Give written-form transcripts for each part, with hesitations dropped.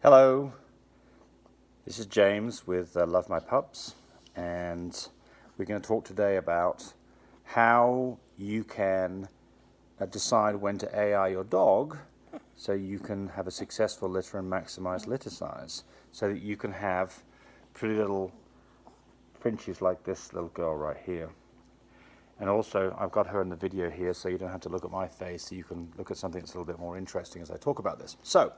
Hello, this is James with Love My Pups, and we're going to talk today about how you can decide when to AI your dog so you can have a successful litter and maximize litter size, so that you can have pretty little Frenchies like this little girl right here. And also, I've got her in the video here, so you don't have to look at my face, so you can look at something that's a little bit more interesting as I talk about this. So,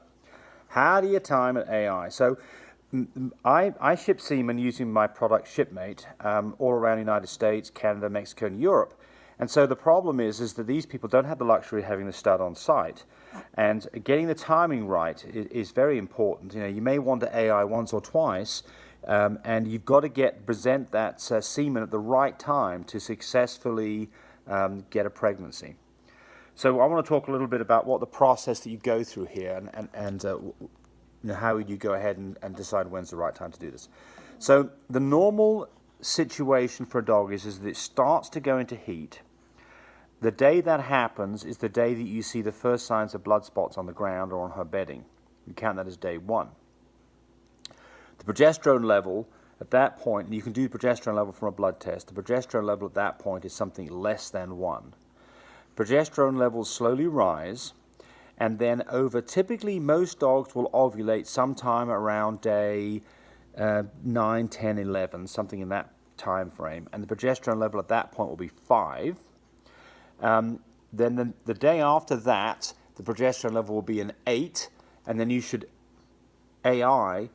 how do you time an AI? So I ship semen using my product Shipmate all around the United States, Canada, Mexico, and Europe. And so the problem is that these people don't have the luxury of having the stud on site. And getting the timing right is very important. You know, you may want to AI once or twice, and you've got to present that semen at the right time to successfully get a pregnancy. So I want to talk a little bit about what the process that you go through here and how you go ahead and decide when's the right time to do this. So the normal situation for a dog is that it starts to go into heat. The day that happens is the day that you see the first signs of blood spots on the ground or on her bedding. You count that as day one. The progesterone level at that point, and you can do the progesterone level from a blood test, the progesterone level at that point is something less than 1. Progesterone levels slowly rise, and then typically most dogs will ovulate sometime around day 9, 10, 11, something in that time frame, and the progesterone level at that point will be 5. Then the day after that, the progesterone level will be an 8, and then you should AI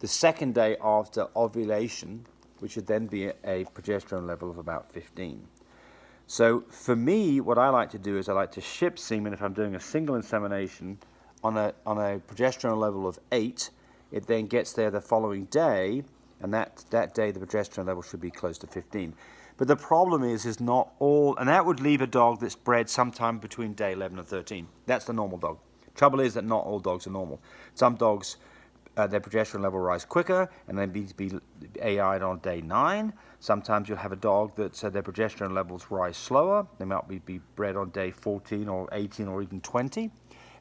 the second day after ovulation, which would then be a progesterone level of about 15. So for me, what I like to do is I like to ship semen if I'm doing a single insemination on a progesterone level of 8. It then gets there the following day, and that day the progesterone level should be close to 15. But the problem is not all, and that would leave a dog that's bred sometime between day 11 and 13. That's the normal dog. Trouble is that not all dogs are normal. Some dogs, their progesterone level rise quicker and then be AI'd on day 9. Sometimes you'll have a dog that their progesterone levels rise slower. They might be bred on day 14 or 18 or even 20.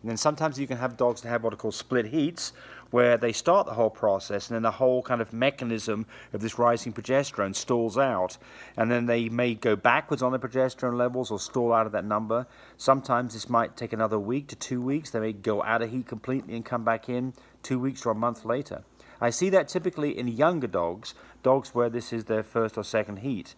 And then sometimes you can have dogs that have what are called split heats, where they start the whole process and then the whole kind of mechanism of this rising progesterone stalls out. And then they may go backwards on the progesterone levels or stall out of that number. Sometimes this might take another week to 2 weeks. They may go out of heat completely and come back in 2 weeks or a month later. I see that typically in younger dogs where this is their first or second heat.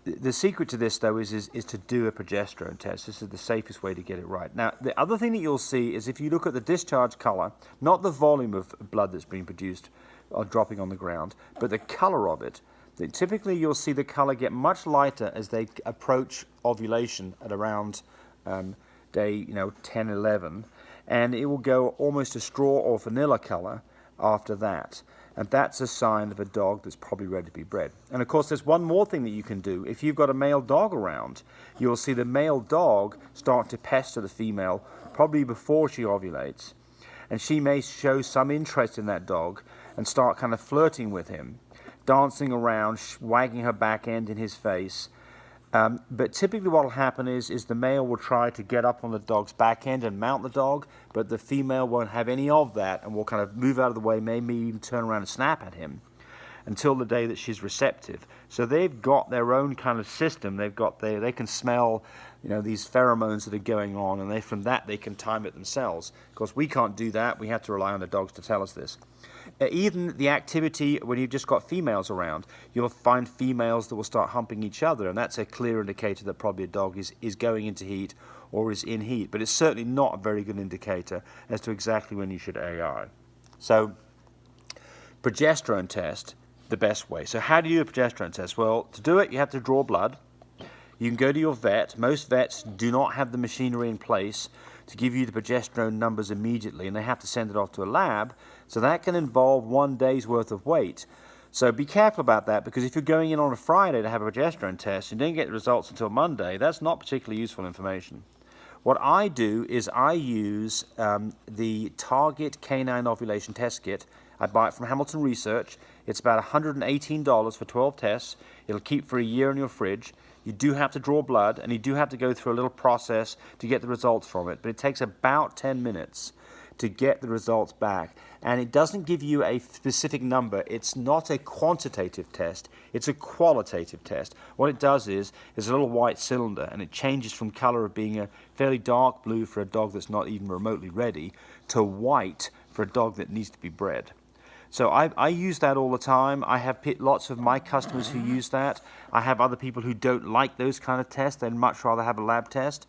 The secret to this, though, is to do a progesterone test. This is the safest way to get it right. Now, the other thing that you'll see is if you look at the discharge color, not the volume of blood that's being produced or dropping on the ground, but the color of it, that typically you'll see the color get much lighter as they approach ovulation at around day 10, 11, and it will go almost a straw or vanilla color after that. And that's a sign of a dog that's probably ready to be bred. And of course, there's one more thing that you can do. If you've got a male dog around, you'll see the male dog start to pester the female probably before she ovulates. And she may show some interest in that dog and start kind of flirting with him, dancing around, wagging her back end in his face. But typically what will happen is the male will try to get up on the dog's back end and mount the dog, but the female won't have any of that and will kind of move out of the way, maybe even turn around and snap at him until the day that she's receptive. So they've got their own kind of system. They can smell these pheromones that are going on, and from that they can time it themselves. Of course, we can't do that. We have to rely on the dogs to tell us this. Even the activity when you've just got females around, you'll find females that will start humping each other, and that's a clear indicator that probably a dog is going into heat or is in heat. But it's certainly not a very good indicator as to exactly when you should AI. So, progesterone test, the best way. So how do you do a progesterone test? Well, to do it, you have to draw blood. You can go to your vet. Most vets do not have the machinery in place to give you the progesterone numbers immediately, and they have to send it off to a lab, so that can involve 1 day's worth of wait. So be careful about that, because if you're going in on a Friday to have a progesterone test and you don't get the results until Monday, that's not particularly useful information. What I do is I use the Target Canine Ovulation Test Kit. I buy it from Hamilton Research. It's about $118 for 12 tests. It'll keep for a year in your fridge. You do have to draw blood, and you do have to go through a little process to get the results from it, but it takes about 10 minutes to get the results back. And it doesn't give you a specific number. It's not a quantitative test, it's a qualitative test. What it does is, there's a little white cylinder, and it changes from color of being a fairly dark blue for a dog that's not even remotely ready to white for a dog that needs to be bred. So I use that all the time. I have lots of my customers who use that. I have other people who don't like those kind of tests. They'd much rather have a lab test.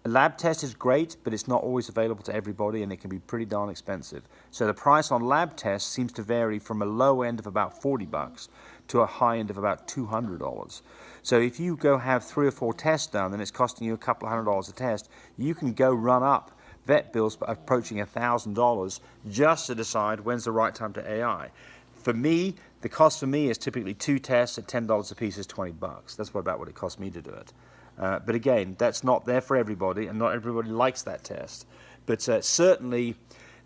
A lab test is great, but it's not always available to everybody, and it can be pretty darn expensive. So the price on lab tests seems to vary from a low end of about $40 to a high end of about $200. So if you go have 3 or 4 tests done, and it's costing you a couple of $100 a test, you can go run up vet bills approaching $1,000 just to decide when's the right time to AI. For me, the cost for me is typically 2 tests at $10 a piece is $20. That's about what it costs me to do it. But again, that's not there for everybody, and not everybody likes that test. But certainly,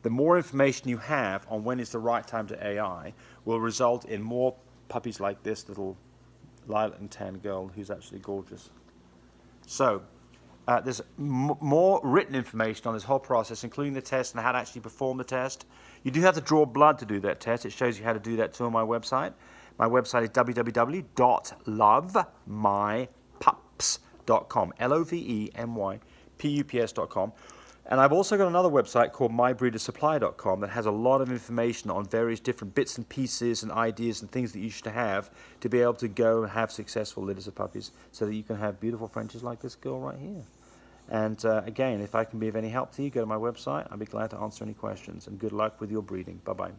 the more information you have on when is the right time to AI will result in more puppies like this little lilac and tan girl who's absolutely gorgeous. So, there's more written information on this whole process, including the test and how to actually perform the test. You do have to draw blood to do that test. It shows you how to do that too on my website. My website is www.lovemypups.com, LOVEMYPUPS.com. And I've also got another website called mybreedersupply.com that has a lot of information on various different bits and pieces and ideas and things that you should have to be able to go and have successful litters of puppies so that you can have beautiful Frenchies like this girl right here. And again, if I can be of any help to you, go to my website. I'll be glad to answer any questions. And good luck with your breeding. Bye-bye.